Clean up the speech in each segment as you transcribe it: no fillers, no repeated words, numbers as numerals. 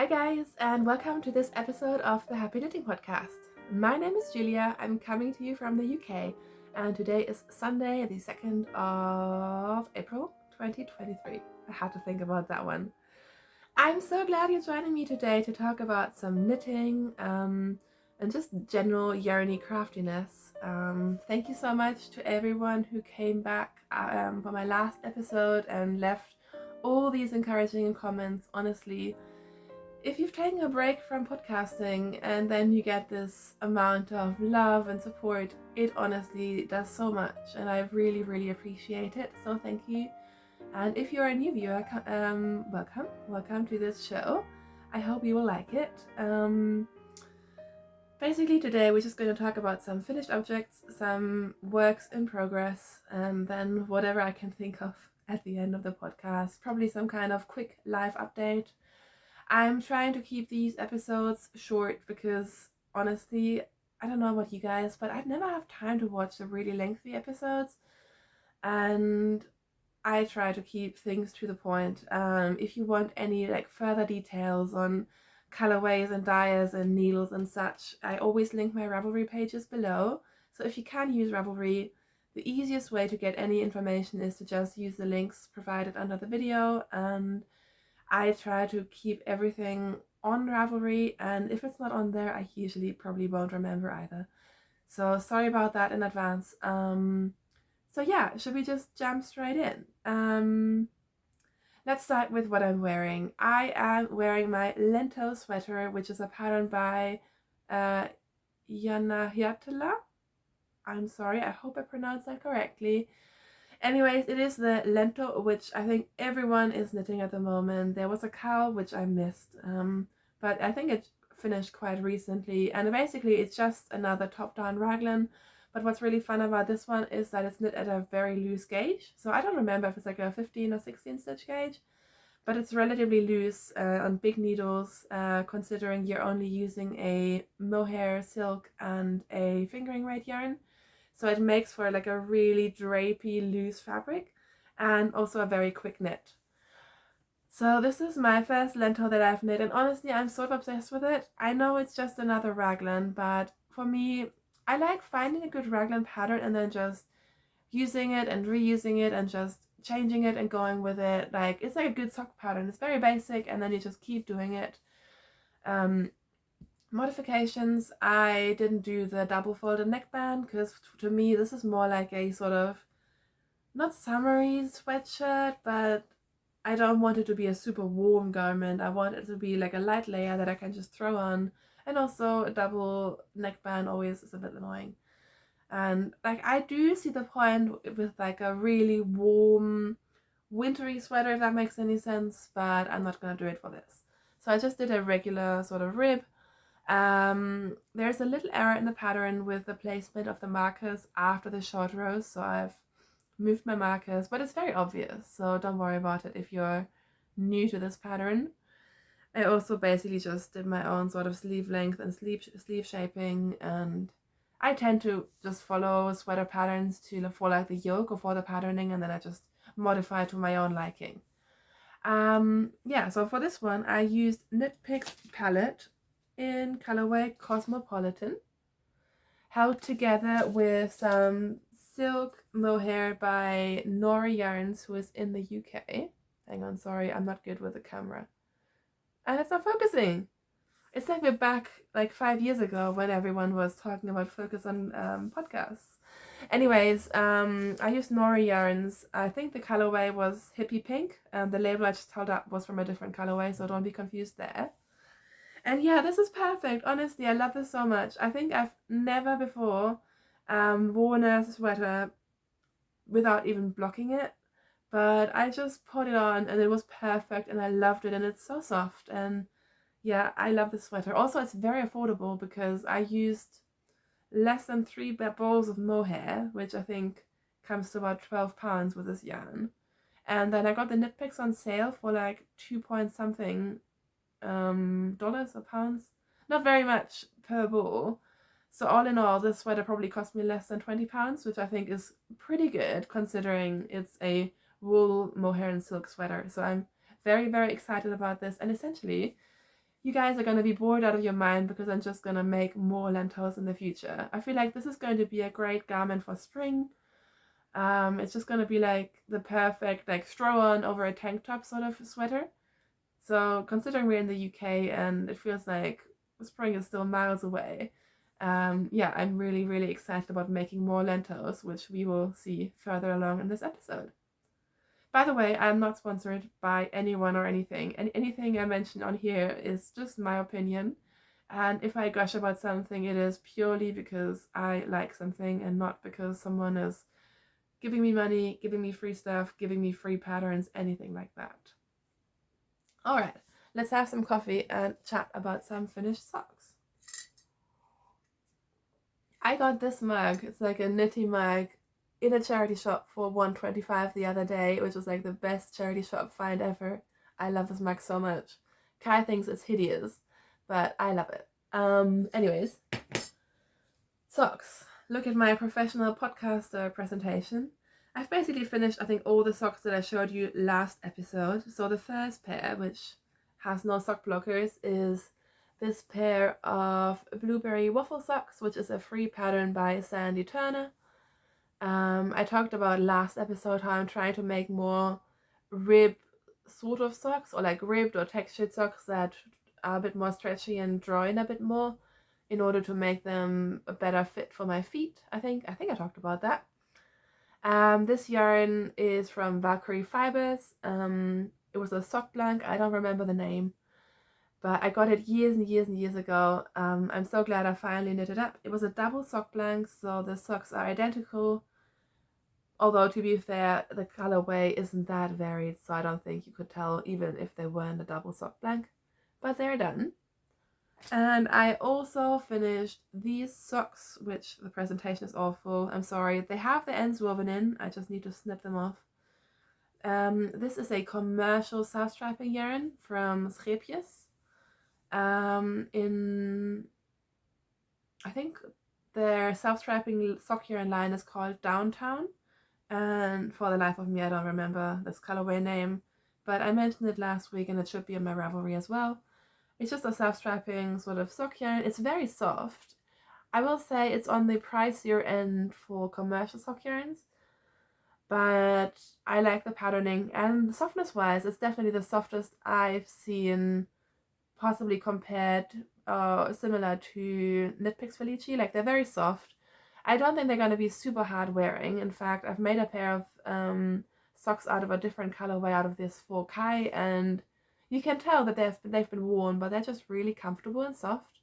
Hi guys, and welcome to this episode of the Happy Knitting Podcast. My name is Julia, I'm coming to you from the UK, and today is Sunday, the 2nd of April 2023. I had to think about that one. I'm so glad you're joining me today to talk about some knitting and just general yarny craftiness. Thank you so much to everyone who came back for my last episode and left all these encouraging comments. Honestly, if you've taken a break from podcasting and then you get this amount of love and support, it honestly does so much, and I really appreciate it. So thank you. And if you're a new viewer, welcome to this show. I hope you will like it. Basically today we're just going to talk about some finished objects, some works in progress, and then whatever I can think of at the end of the podcast. Probably some kind of quick live update. I'm trying to keep these episodes short because honestly, I don't know about you guys, but I never have time to watch the really lengthy episodes, and I try to keep things to the point. If you want any further details on colorways and dyes and needles and such, I always link my Ravelry pages below. So if you can use Ravelry, the easiest way to get any information is to just use the links provided under the video, and I try to keep everything on Ravelry, and if it's not on there, I usually probably won't remember either. So sorry about that in advance. So yeah, should we just jump straight in? Let's start with what I'm wearing. I am wearing my Lento sweater, which is a pattern by Hiatala. I'm sorry, I hope I pronounced that correctly. Anyways, it is the Lento, which I think everyone is knitting at the moment. There was a cowl, which I missed, but I think it finished quite recently. And basically, it's just another top-down raglan. But what's really fun about this one is that it's knit at a very loose gauge. So I don't remember if it's like a 15 or 16 stitch gauge, but it's relatively loose on big needles, considering you're only using a mohair, silk, and a fingering weight yarn. So it makes for like a really drapey, loose fabric, and also a very quick knit. So this is my first Lento that I've knit, and honestly I'm sort of obsessed with it. I know it's just another raglan, but for me, I like finding a good raglan pattern and then just using it and reusing it and just changing it and going with it. Like, it's like a good sock pattern. It's very basic, and then you just keep doing it. Modifications, I didn't do the double folded neckband because to me this is more like a sort of not summery sweatshirt, but I don't want it to be a super warm garment. I want it to be like a light layer that I can just throw on, and also a double neckband always is a bit annoying. And like, I do see the point with like a really warm wintry sweater, if that makes any sense, but I'm not gonna do it for this. So I just did a regular sort of rib. There's a little error in the pattern with the placement of the markers after the short rows, so I've moved my markers, but it's very obvious, so don't worry about it if you're new to this pattern. I also basically just did my own sort of sleeve length and sleeve shaping, and I tend to just follow sweater patterns for like the yoke or for the patterning, and then I just modify to my own liking. Yeah, so for this one I used Knit Picks palette in colorway Cosmopolitan, held together with some silk mohair by Nora Yarns, who is in the UK. Hang on, sorry, I'm not good with the camera. And it's not focusing. It's like we're back like 5 years ago when everyone was talking about focus on podcasts. Anyways, I used Nora Yarns. I think the colorway was Hippie Pink. The label I just held up was from a different colorway, so don't be confused there. And yeah, this is perfect. Honestly, I love this so much. I think I've never before worn a sweater without even blocking it. But I just put it on and it was perfect, and I loved it, and it's so soft. And yeah, I love this sweater. Also, it's very affordable because I used less than 3 balls of mohair, which I think comes to about £12 with this yarn. And then I got the knit picks on sale for like 2 point something dollars or pounds, not very much per ball. So all in all, this sweater probably cost me less than £20, which I think is pretty good considering it's a wool, mohair and silk sweater. So I'm very excited about this, and essentially you guys are going to be bored out of your mind because I'm just going to make more lentils in the future. I feel like this is going to be a great garment for spring. It's just going to be like the perfect like throw on over a tank top sort of sweater. So considering we're in the UK and it feels like spring is still miles away, yeah, I'm really, really excited about making more lentils, which we will see further along in this episode. By the way, I'm not sponsored by anyone or anything, and anything I mention on here is just my opinion. And if I gush about something, it is purely because I like something and not because someone is giving me money, giving me free stuff, giving me free patterns, anything like that. All right, let's have some coffee and chat about some finished socks. I got this mug. It's like a knitting mug in a charity shop for $1.25 the other day, which was like the best charity shop find ever. I love this mug so much. Kai thinks it's hideous, but I love it. Anyways, socks. Look at my professional podcaster presentation. I've basically finished, I think, all the socks that I showed you last episode. So the first pair, which has no sock blockers, is this pair of blueberry waffle socks, which is a free pattern by Sandy Turner. I talked about last episode how I'm trying to make more rib sort of socks, or like ribbed or textured socks that are a bit more stretchy and draw in a bit more in order to make them a better fit for my feet. I think I talked about that. This yarn is from Valkyrie Fibers. It was a sock blank. I don't remember the name, but I got it years and years and years ago. I'm so glad I finally knit it up. It was a double sock blank, so the socks are identical. Although, to be fair, the colorway isn't that varied, so I don't think you could tell even if they weren't a double sock blank. But they're done. And I also finished these socks, which the presentation is awful. I'm sorry. They have the ends woven in. I just need to snip them off. This is a commercial self-striping yarn from Scrappy. I think their self-striping sock yarn line is called Downtown. And for the life of me, I don't remember this colorway name. But I mentioned it last week and it should be on my Ravelry as well. It's just a self-striping sort of sock yarn. It's very soft. I will say it's on the pricier end for commercial sock yarns, but I like the patterning, and softness wise it's definitely the softest I've seen, possibly compared similar to Knit Picks Felici. Like, they're very soft. I don't think they're going to be super hard wearing. In fact, I've made a pair of socks out of a different colorway out of this for Kai, and you can tell that they've been worn, but they're just really comfortable and soft.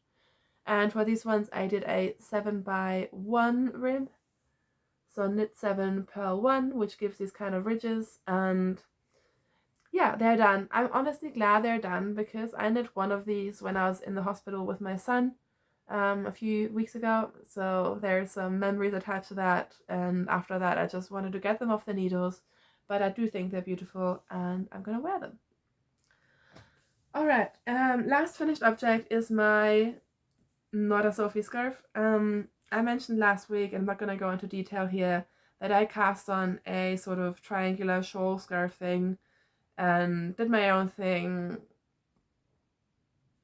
And for these ones, I did a 7x1 rib. So knit 7, purl 1, which gives these kind of ridges. And yeah, they're done. I'm honestly glad they're done because I knit one of these when I was in the hospital with my son a few weeks ago. So there's some memories attached to that. And after that, I just wanted to get them off the needles. But I do think they're beautiful and I'm going to wear them. Alright, last finished object is my Not a Sophie scarf. I mentioned last week, and I'm not going to go into detail here, that I cast on a sort of triangular shawl scarf thing and did my own thing.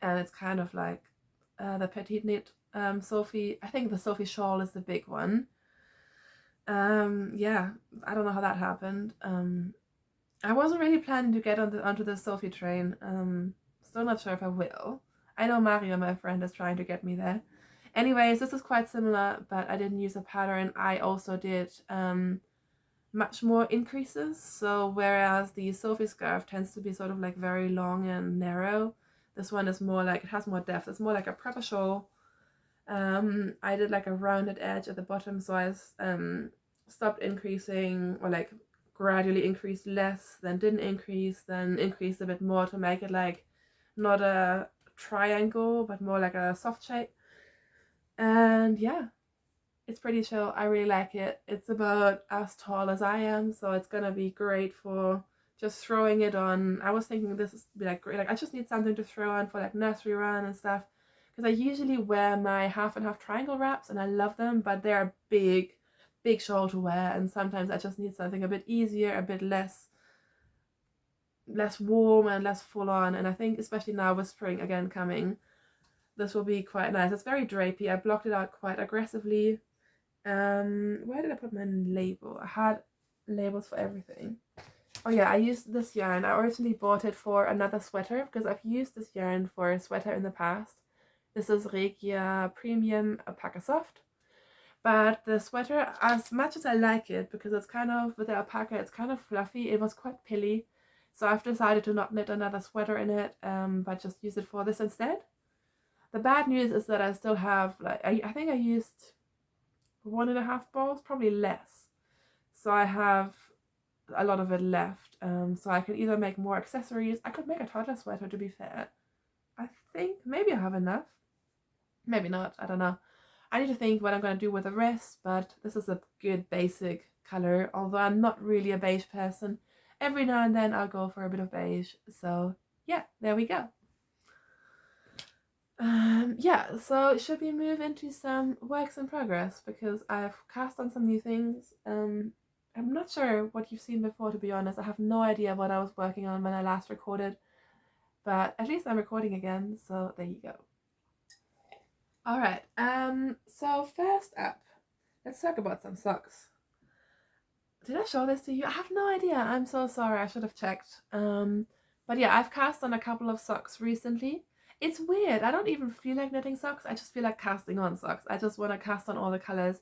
And it's kind of like the Petite Knit Sophie. I think the Sophie shawl is the big one. Yeah, I don't know how that happened. I wasn't really planning to get onto the Sophie train. Still not sure if I will. I know Mario, my friend, is trying to get me there. Anyways, this is quite similar, but I didn't use a pattern. I also did much more increases. So whereas the Sophie scarf tends to be sort of like very long and narrow, this one is more like, it has more depth. It's more like a proper shawl. I did like a rounded edge at the bottom, so I stopped increasing, or like gradually increased less, then didn't increase, then increased a bit more to make it like not a triangle but more like a soft shape. And yeah, it's pretty chill. I really like it. It's about as tall as I am, so it's gonna be great for just throwing it on. I was thinking this would be like great, like I just need something to throw on for like nursery run and stuff, because I usually wear my half and half triangle wraps and I love them, but they're a big shawl to wear, and sometimes I just need something a bit easier, a bit less less warm and less full on. And I think especially now with spring again coming, this will be quite nice. It's very drapey. I blocked it out quite aggressively. Where did I put my label? I had labels for everything. Oh yeah, I used this yarn. I originally bought it for another sweater because I've used this yarn for a sweater in the past. This is Regia Premium Alpaca Soft. But the sweater, as much as I like it, because it's kind of, with the alpaca, it's kind of fluffy, it was quite pilly. So I've decided to not knit another sweater in it, but just use it for this instead. The bad news is that I still have, like, I think I used 1.5 balls, probably less. So I have a lot of it left. So I can either make more accessories. I could make a toddler sweater, to be fair. I think maybe I have enough. Maybe not, I don't know. I need to think what I'm going to do with the rest, but this is a good basic color, although I'm not really a beige person. Every now and then I'll go for a bit of beige. So yeah, there we go. Yeah, so should we move into some works in progress, because I've cast on some new things. I'm not sure what you've seen before, to be honest. I have no idea what I was working on when I last recorded, but at least I'm recording again, so there you go. Alright, so first up, let's talk about some socks. Did I show this to you? I have no idea. I'm so sorry. I should have checked. But yeah, I've cast on a couple of socks recently. It's weird. I don't even feel like knitting socks. I just feel like casting on socks. I just want to cast on all the colors.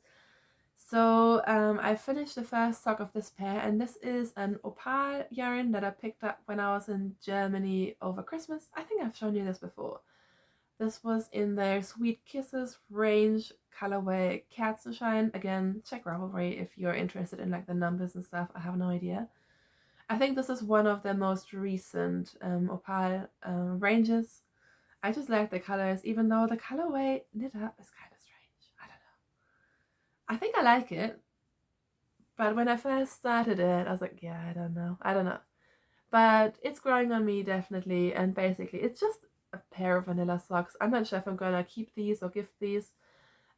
So I finished the first sock of this pair, and this is an opal yarn that I picked up when I was in Germany over Christmas. I think I've shown you this before. This was in their Sweet Kisses range, colorway Kerzenschein. Again, check Ravelry if you're interested in like the numbers and stuff. I have no idea. I think this is one of the most recent opal ranges. I just like the colors, even though the colorway knit up is kind of strange. I don't know. I think I like it, but when I first started it, I was like, yeah, I don't know. But it's growing on me, definitely, and basically it's just a pair of vanilla socks. I'm not sure if I'm gonna keep these or gift these.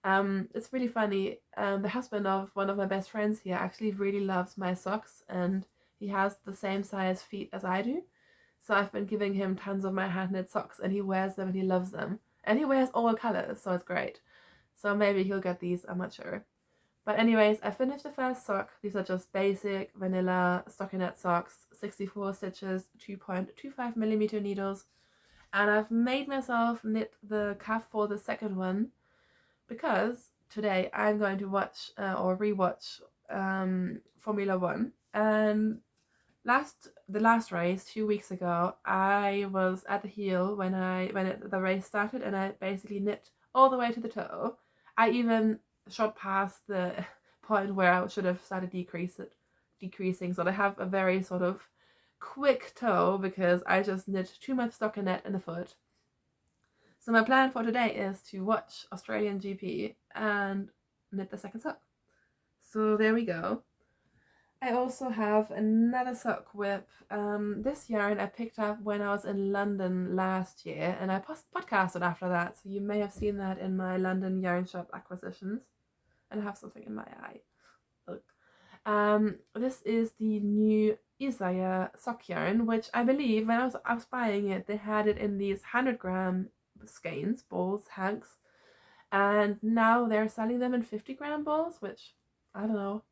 It's really funny. The husband of one of my best friends here actually really loves my socks, and he has the same size feet as I do. So I've been giving him tons of my hand knit socks, and he wears them and he loves them. And he wears all colors, so it's great. So maybe he'll get these, I'm not sure. But anyways, I finished the first sock. These are just basic vanilla stockinette socks, 64 stitches, 2.25 millimeter needles. And I've made myself knit the cuff for the second one, because today I'm going to watch or rewatch Formula One. And the last race 2 weeks ago, I was at the heel when the race started, and I basically knit all the way to the toe. I even shot past the point where I should have started decreasing, so I have a very sort of quick toe because I just knit too much stockinette in the foot. So my plan for today is to watch Australian GP and knit the second sock. So there we go. I also have another sock with this yarn I picked up when I was in London last year, and I podcasted after that, so you may have seen that in my London yarn shop acquisitions. And I have something in my eye. Look. This is the new Isaiah sock yarn, which I believe when I was buying it, they had it in these 100-gram skeins, balls, hanks, and now they're selling them in 50-gram balls, which I don't know.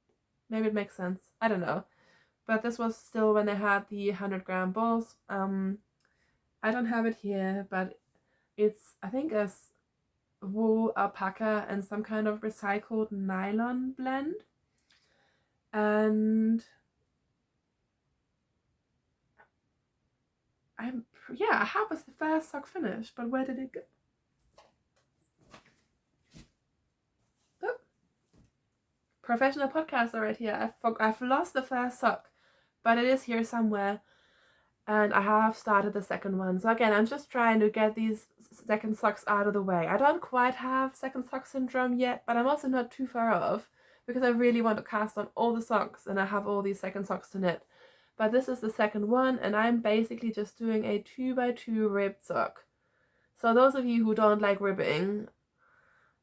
Maybe it makes sense. I don't know. But this was still when they had the 100-gram balls. I don't have it here, but it's, I think, a wool, alpaca, and some kind of recycled nylon blend. And I have the first sock finished, but where did it go? Oh. Professional podcaster right here. I've lost the first sock, but it is here somewhere, and I have started the second one. So again, I'm just trying to get these second socks out of the way. I don't quite have second sock syndrome yet, but I'm also not too far off, because I really want to cast on all the socks, and I have all these second socks to knit. But this is the second one, and I'm basically just doing a 2x2 ribbed sock. So those of you who don't like ribbing,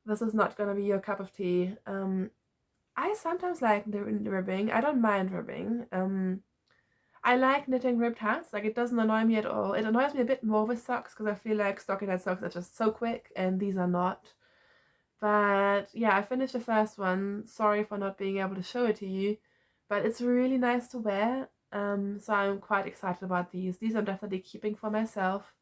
this is not going to be your cup of tea. I sometimes like the ribbing. I don't mind ribbing. I like knitting ribbed hats, like it doesn't annoy me at all. It annoys me a bit more with socks because I feel like stockinette socks are just so quick and these are not. But yeah, I finished the first one. Sorry for not being able to show it to you, but it's really nice to wear. So I'm quite excited about these. These I'm definitely keeping for myself.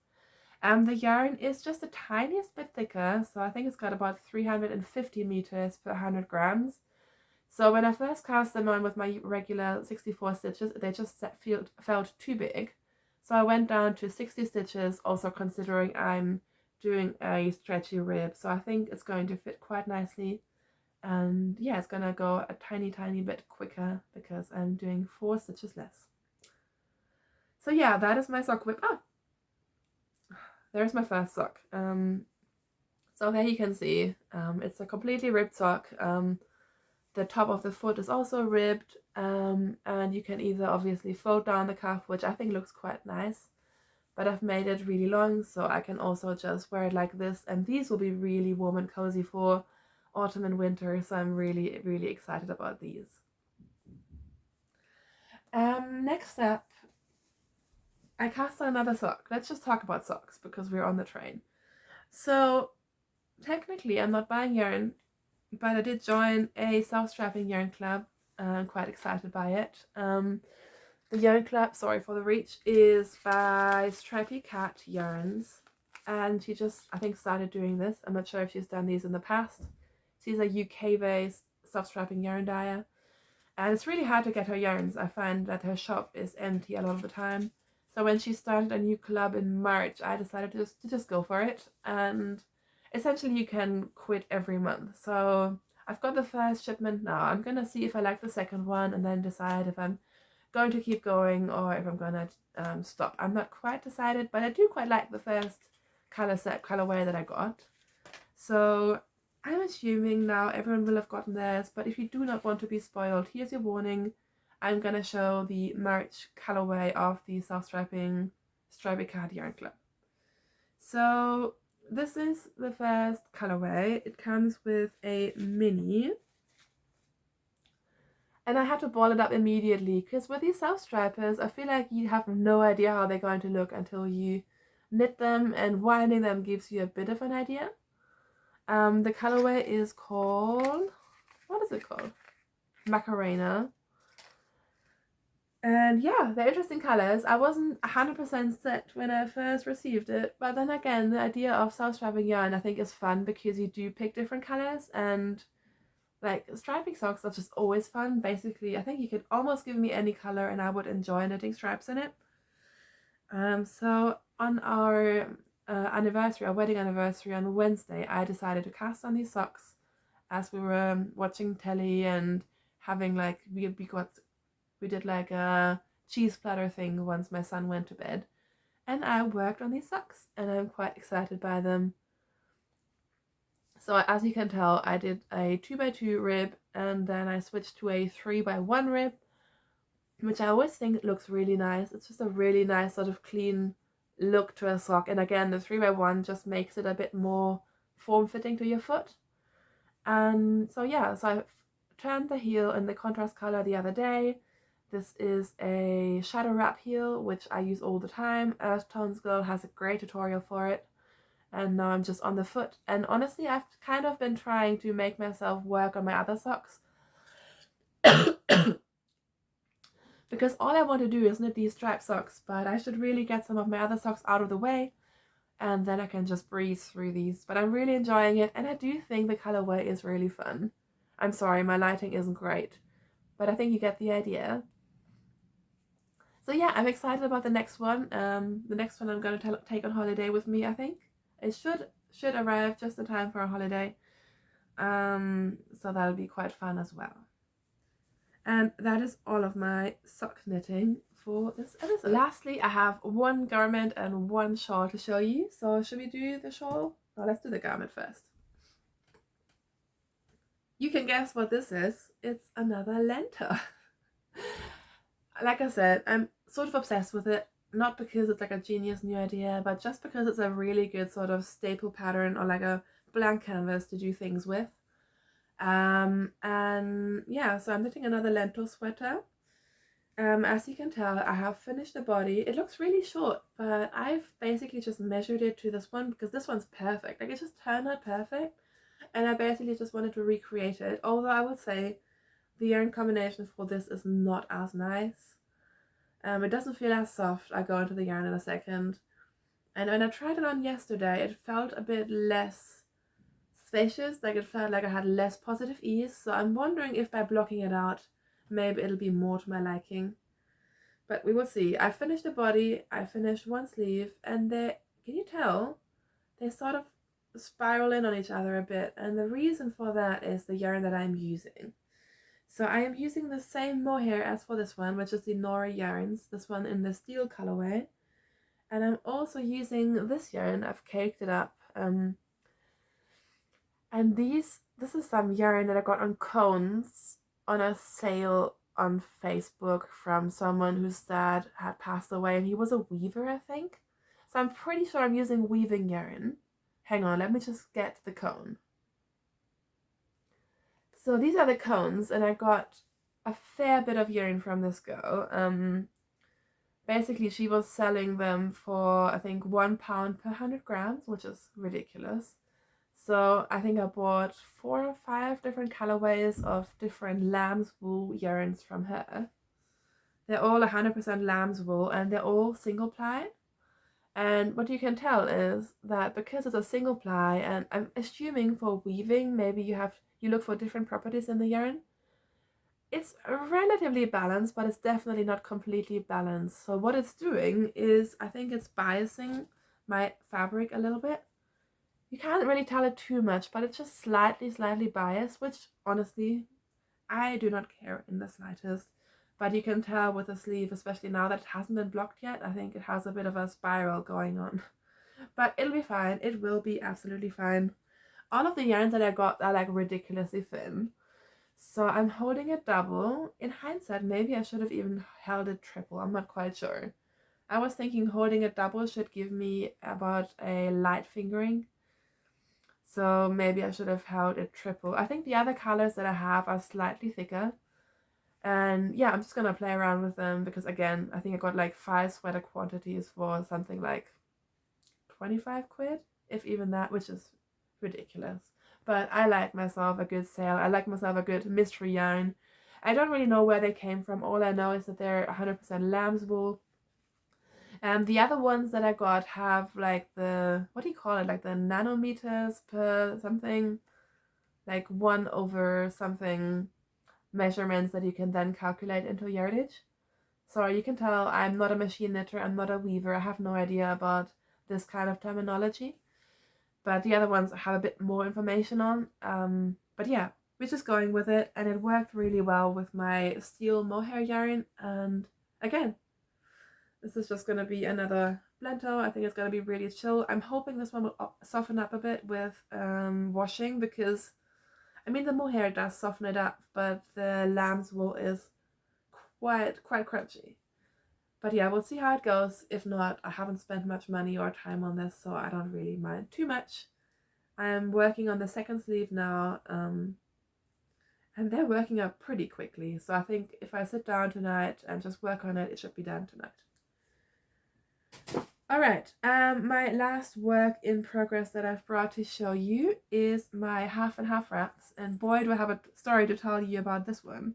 The yarn is just the tiniest bit thicker, so I think it's got about 350 meters per 100 grams. So when I first cast them on with my regular 64 stitches, they just felt too big. So I went down to 60 stitches, also considering I'm doing a stretchy rib. So I think it's going to fit quite nicely. And yeah, it's gonna go a tiny bit quicker because I'm doing 4 stitches less. So yeah, that is my sock whip. Ah, there's my first sock. So there you can see, it's a completely ribbed sock. The top of the foot is also ribbed, and you can either obviously fold down the cuff, which I think looks quite nice, but I've made it really long so I can also just wear it like this, and these will be really warm and cozy for autumn and winter, so I'm really excited about these. Next up, I cast on another sock. Let's just talk about socks because we're on the train. So technically I'm not buying yarn, but I did join a self-strapping yarn club. I'm quite excited by it. The yarn club, sorry for the reach, is by Scrappy Cat Yarns, and she just, I think, started doing this. I'm not sure if she's done these in the past. She's a UK-based self-strapping yarn dyer, and it's really hard to get her yarns. I find that her shop is empty a lot of the time. So when she started a new club in March, I decided to just go for it, and essentially you can quit every month. So I've got the first shipment now. I'm gonna see if I like the second one and then decide if I'm going to keep going or if I'm gonna stop. I'm not quite decided, but I do quite like the first colorway that I got. So I'm assuming now everyone will have gotten theirs, but if you do not want to be spoiled, here's your warning. I'm gonna show the March colorway of the self-strapping Stripy Cat Yarn Club. So this is the first colorway. It comes with a mini, and I had to ball it up immediately because with these self-strappers, I feel like you have no idea how they're going to look until you knit them, and winding them gives you a bit of an idea. The colorway is called, what is it called? Macarena. And yeah, they're interesting colors. I wasn't 100% set when I first received it, but then again, the idea of self-strapping yarn I think is fun because you do pick different colors, and like striping socks are just always fun. Basically, I think you could almost give me any color and I would enjoy knitting stripes in it. So on our anniversary, our wedding anniversary on Wednesday, I decided to cast on these socks as we were watching telly and having like we did like a cheese platter thing once my son went to bed, and I worked on these socks and I'm quite excited by them. So as you can tell, I did a 2x2 rib and then I switched to a 3x1 rib, which I always think looks really nice. It's just a really nice sort of clean look to a sock, and again the 3x1 just makes it a bit more form-fitting to your foot. And so yeah, so I turned the heel in the contrast color the other day. This is a shadow wrap heel, which I use all the time. Earth Tones Girl has a great tutorial for it. And now I'm just on the foot. And honestly, I've kind of been trying to make myself work on my other socks. Because all I want to do is knit these striped socks, but I should really get some of my other socks out of the way. And then I can just breeze through these. But I'm really enjoying it, and I do think the colorway is really fun. I'm sorry, my lighting isn't great, but I think you get the idea. So yeah, I'm excited about the next one. The next one I'm going to take on holiday with me, I think. It should arrive just in time for a holiday. So that'll be quite fun as well. And that is all of my sock knitting for this episode. Lastly, I have one garment and one shawl to show you. So should we do the shawl? No, let's do the garment first. You can guess what this is. It's another lentil. Like I said, I'm sort of obsessed with it. Not because it's like a genius new idea, but just because it's a really good sort of staple pattern or like a blank canvas to do things with. And yeah, so I'm knitting another lentil sweater. As you can tell, I have finished the body. It looks really short, but I've basically just measured it to this one because this one's perfect. Like, it just turned out perfect, and I basically just wanted to recreate it. Although I would say the yarn combination for this is not as nice. It doesn't feel as soft. I'll go into the yarn in a second. And when I tried it on yesterday, it felt a bit less spacious. Like, it felt like I had less positive ease. So I'm wondering if by blocking it out, maybe it'll be more to my liking. But we will see. I finished the body, I finished one sleeve, and they, can you tell? They sort of spiral in on each other a bit. And the reason for that is the yarn that I'm using. So I am using the same mohair as for this one, which is the Nora yarns, this one in the steel colorway. And I'm also using this yarn. I've caked it up. And this is some yarn that I got on cones on a sale on Facebook from someone whose dad had passed away, and he was a weaver, I think. So I'm pretty sure I'm using weaving yarn. Hang on, let me just get the cone. So these are the cones, and I got a fair bit of yarn from this girl. Basically, she was selling them for, I think, £1 per 100 grams, which is ridiculous. So I think I bought 4 or 5 different colorways of different lamb's wool yarns from her. They're all 100% lamb's wool, and they're all single ply. And what you can tell is that because it's a single ply, and I'm assuming for weaving, maybe you look for different properties in the yarn. It's relatively balanced, but it's definitely not completely balanced. So what it's doing is, I think it's biasing my fabric a little bit. You can't really tell it too much, but it's just slightly biased, which honestly, I do not care in the slightest. But you can tell with the sleeve, especially now that it hasn't been blocked yet, I think it has a bit of a spiral going on. But it'll be fine. It will be absolutely fine. All of the yarns that I got are like ridiculously thin. So I'm holding it double. In hindsight, maybe I should have even held it triple. I'm not quite sure. I was thinking holding it double should give me about a light fingering. So maybe I should have held it triple. I think the other colors that I have are slightly thicker. And yeah, I'm just going to play around with them because, again, I think I got like 5 sweater quantities for something like 25 quid, if even that, which is ridiculous. But I like myself a good sale. I like myself a good mystery yarn. I don't really know where they came from. All I know is that they're 100% lamb's wool. The other ones that I got have like the, what do you call it? Like the nanometers per something, like 1 over something measurements that you can then calculate into yardage. So you can tell I'm not a machine knitter, I'm not a weaver, I have no idea about this kind of terminology. But the other ones I have a bit more information on. But yeah, we're just going with it, and it worked really well with my steel mohair yarn. And again, this is just going to be another Lento. I think it's going to be really chill. I'm hoping this one will soften up a bit with washing, because I mean the mohair does soften it up, but the lamb's wool is quite crunchy. But yeah, we'll see how it goes. If not, I haven't spent much money or time on this, so I don't really mind too much. I'm working on the second sleeve now, and they're working up pretty quickly. So I think if I sit down tonight and just work on it, it should be done tonight. Alright, my last work in progress that I've brought to show you is my half and half wraps. And boy, do I have a story to tell you about this one.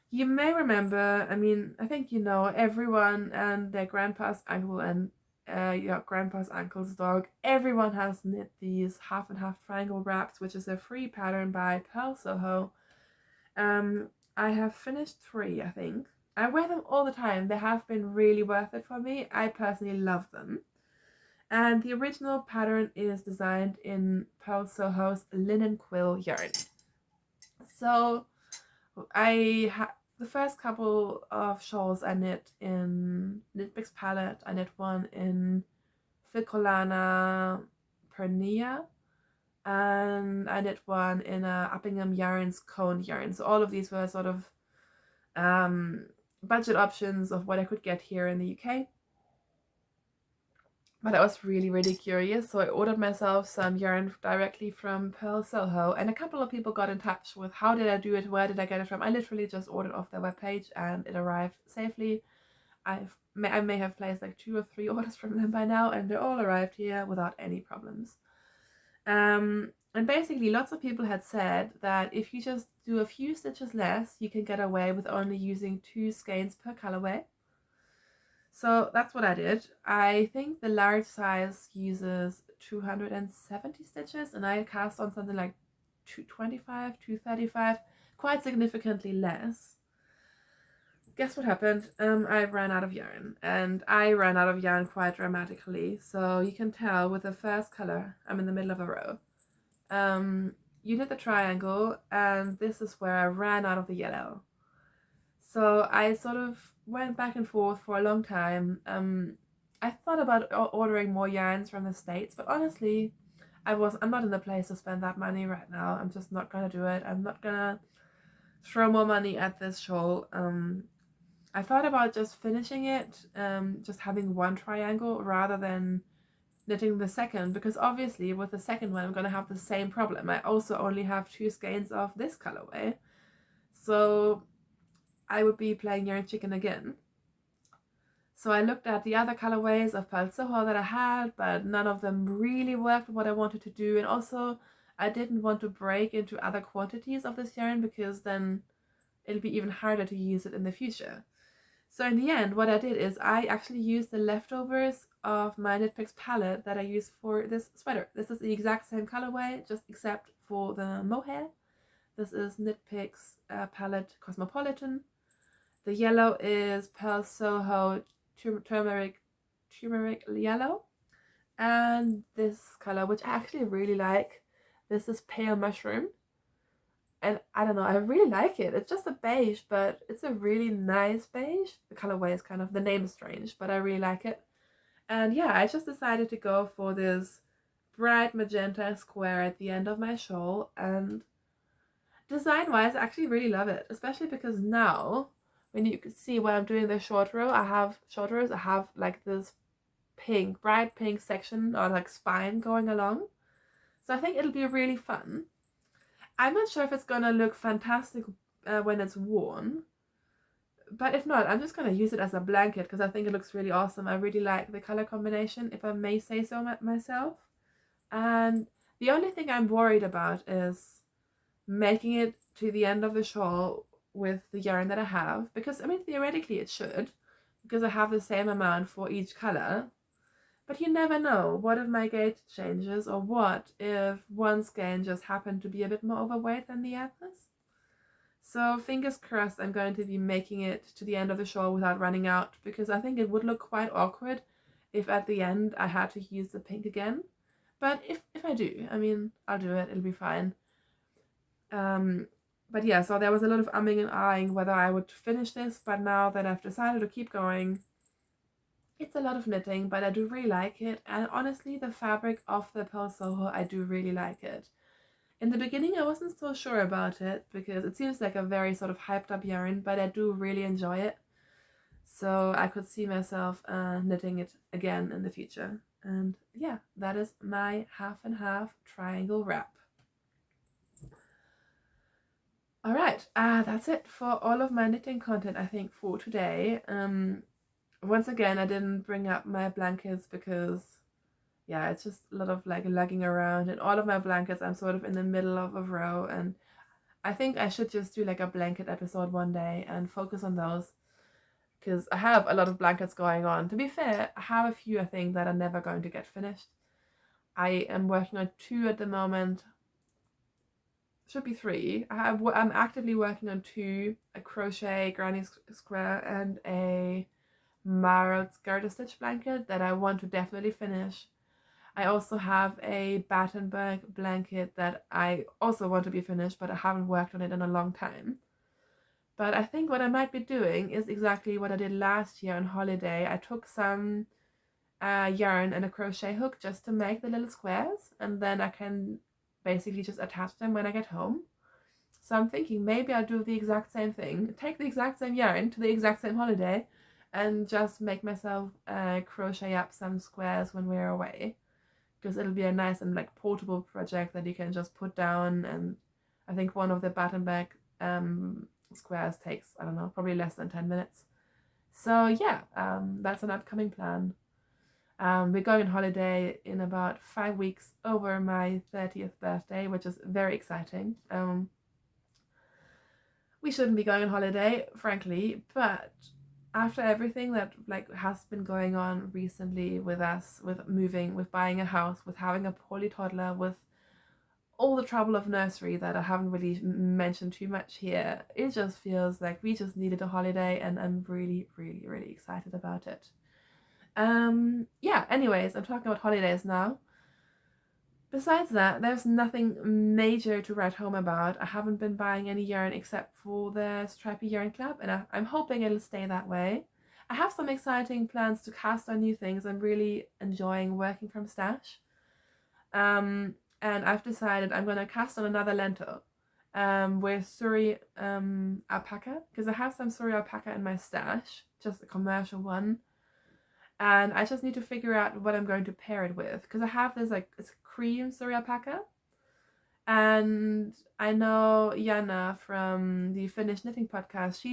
You may remember, I mean, I think you know, everyone and their grandpa's uncle and your grandpa's uncle's dog, everyone has knit these half and half triangle wraps, which is a free pattern by Pearl Soho. I have finished 3, I think. I wear them all the time. They have been really worth it for me. I personally love them. And the original pattern is designed in Pearl Soho's linen quill yarn. So the first couple of shawls I knit in Knit Mix palette. I knit one in Ficolana Pernia, and I knit one in Uppingham Yarns cone yarn. So all of these were sort of budget options of what I could get here in the UK. But I was really, really curious, so I ordered myself some yarn directly from Pearl Soho, and a couple of people got in touch with how did I do it, where did I get it from. I literally just ordered off their webpage and it arrived safely. I may have placed like 2 or 3 orders from them by now, and they all arrived here without any problems. And basically lots of people had said that if you just do a few stitches less, you can get away with only using 2 skeins per colorway. So that's what I did. I think the large size uses 270 stitches, and I cast on something like 225, 235, quite significantly less. Guess what happened? I ran out of yarn, and I ran out of yarn quite dramatically. So you can tell with the first color, I'm in the middle of a row. You did the triangle, and this is where I ran out of the yellow. So I sort of went back and forth for a long time. I thought about ordering more yarns from the States, but honestly, I'm not in the place to spend that money right now. I'm just not gonna do it. I'm not gonna throw more money at this shawl. I thought about just finishing it, just having one triangle rather than knitting the second, because obviously with the second one I'm gonna have the same problem. I also only have 2 skeins of this colorway, so I would be playing yarn chicken again. So I looked at the other colorways of Pearl Soho that I had, but none of them really worked what I wanted to do. And also I didn't want to break into other quantities of this yarn, because then it'll be even harder to use it in the future. So in the end, what I did is I actually used the leftovers of my Knit Picks palette that I used for this sweater. This is the exact same colorway, just except for the mohair. This is Knit Picks palette Cosmopolitan. The yellow is Pearl Soho turmeric yellow, and this color, which I actually really like, this is Pale Mushroom, and I don't know, I really like it. It's just a beige, but it's a really nice beige. The colorway is kind of, the name is strange, but I really like it. And yeah, I just decided to go for this bright magenta square at the end of my shawl, and design wise I actually really love it, especially because now when you can see when I'm doing the short row, I have like this pink, bright pink section or like spine going along. So I think it'll be really fun. I'm not sure if it's gonna look fantastic when it's worn, but if not, I'm just gonna use it as a blanket because I think it looks really awesome. I really like the color combination, if I may say so myself. And the only thing I'm worried about is making it to the end of the shawl with the yarn that I have, because I mean theoretically it should, because I have the same amount for each color, but you never know. What if my gauge changes, or what if one skein just happened to be a bit more overweight than the others? So fingers crossed I'm going to be making it to the end of the shawl without running out, because I think it would look quite awkward if at the end I had to use the pink again. But if I do, I mean, I'll do it, it'll be fine. But yeah, so there was a lot of umming and ahhing whether I would finish this, but now that I've decided to keep going, it's a lot of knitting, but I do really like it. And honestly, the fabric of the Pearl Soho, I do really like it. In the beginning I wasn't so sure about it because it seems like a very sort of hyped up yarn, but I do really enjoy it. So I could see myself knitting it again in the future. And yeah, that is my half and half triangle wrap. Alright, that's it for all of my knitting content, I think, for today. Once again, I didn't bring up my blankets because, yeah, it's just a lot of like lugging around, and all of my blankets I'm sort of in the middle of a row, and I think I should just do like a blanket episode one day and focus on those, because I have a lot of blankets going on. To be fair, I have a few I think that are never going to get finished. I am working on 2 at the moment. Should be 3. I'm actively working on 2, a crochet granny square and a marrow garter stitch blanket that I want to definitely finish. I also have a Battenberg blanket that I also want to be finished, but I haven't worked on it in a long time. But I think what I might be doing is exactly what I did last year on holiday. I took some yarn and a crochet hook just to make the little squares, and then I can basically just attach them when I get home. So I'm thinking maybe I'll do the exact same thing, take the exact same yarn to the exact same holiday, and just make myself crochet up some squares when we're away, because it'll be a nice and like portable project that you can just put down. And I think one of the button back squares takes, I don't know, probably less than 10 minutes. So yeah, that's an upcoming plan. We're going on holiday in about 5 weeks over my 30th birthday, which is very exciting. We shouldn't be going on holiday, frankly, but after everything that like has been going on recently with us, with moving, with buying a house, with having a poorly toddler, with all the trouble of nursery that I haven't really mentioned too much here, it just feels like we just needed a holiday, and I'm really, really, really excited about it. Yeah, anyways, I'm talking about holidays now. Besides that, there's nothing major to write home about. I haven't been buying any yarn except for the Scrappy Yarn Club, and I'm hoping it'll stay that way. I have some exciting plans to cast on new things. I'm really enjoying working from stash. And I've decided I'm going to cast on another lentil with Suri alpaca, because I have some Suri alpaca in my stash, just a commercial one. And I just need to figure out what I'm going to pair it with, because I have this like it's cream Suri alpaca, and I know Jana from the Finnish Knitting Podcast,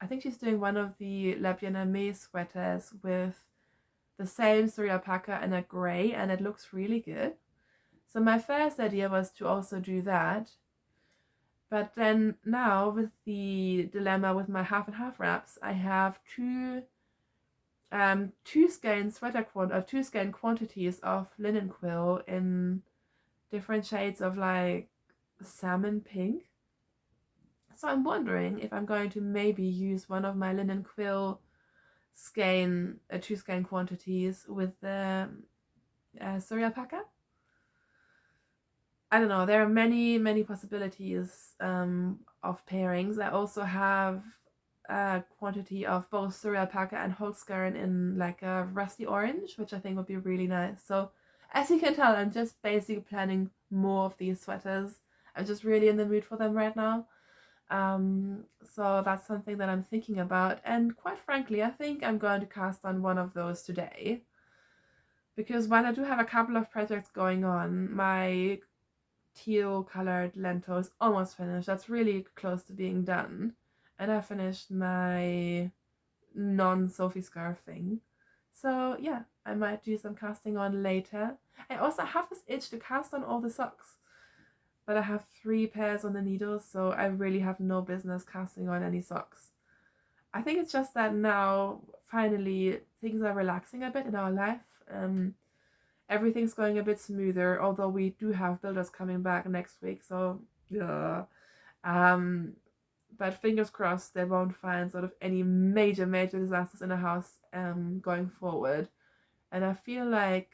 I think she's doing one of the La Bien-Aimée sweaters with the same Suri alpaca and a grey, and it looks really good. So my first idea was to also do that, but then now with the dilemma with my half and half wraps, I have two skein quantities of linen quill in different shades of like salmon pink. So I'm wondering if I'm going to maybe use one of my linen quill two skein quantities with the Suri alpaca. I don't know, there are many possibilities of pairings. I also have a quantity of both Suri alpaca and Holzgarn in like a rusty orange, which I think would be really nice. So as you can tell, I'm just basically planning more of these sweaters. I'm just really in the mood for them right now. So that's something that I'm thinking about, and quite frankly, I think I'm going to cast on one of those today, because while I do have a couple of projects going on, my teal colored lentil is almost finished. That's really close to being done. And I finished my non-Sophie scarf thing. So yeah, I might do some casting on later. I also have this itch to cast on all the socks, but I have 3 pairs on the needles, so I really have no business casting on any socks. I think it's just that now finally things are relaxing a bit in our life. Everything's going a bit smoother, although we do have builders coming back next week, so yeah. But fingers crossed they won't find sort of any major disasters in the house going forward. And I feel like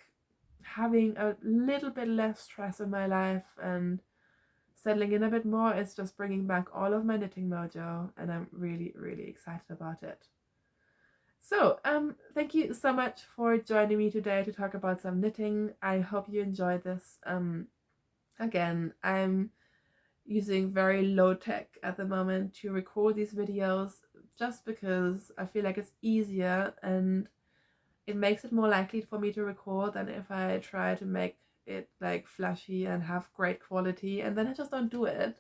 having a little bit less stress in my life and settling in a bit more is just bringing back all of my knitting mojo, and I'm really, really excited about it. So, thank you so much for joining me today to talk about some knitting. I hope you enjoyed this. Again, I'm using very low tech at the moment to record these videos, just because I feel like it's easier and it makes it more likely for me to record than if I try to make it like flashy and have great quality, and then I just don't do it.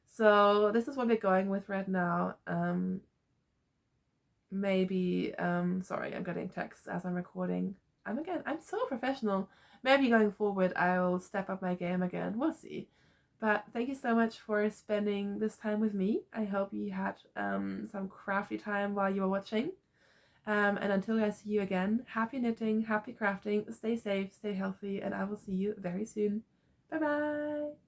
So this is what we're going with right now. Maybe sorry, I'm getting texts as I'm recording. I'm so professional. Maybe going forward I'll step up my game again. We'll see. But thank you so much for spending this time with me. I hope you had some crafty time while you were watching. And until I see you again, happy knitting, happy crafting, stay safe, stay healthy, and I will see you very soon. Bye bye!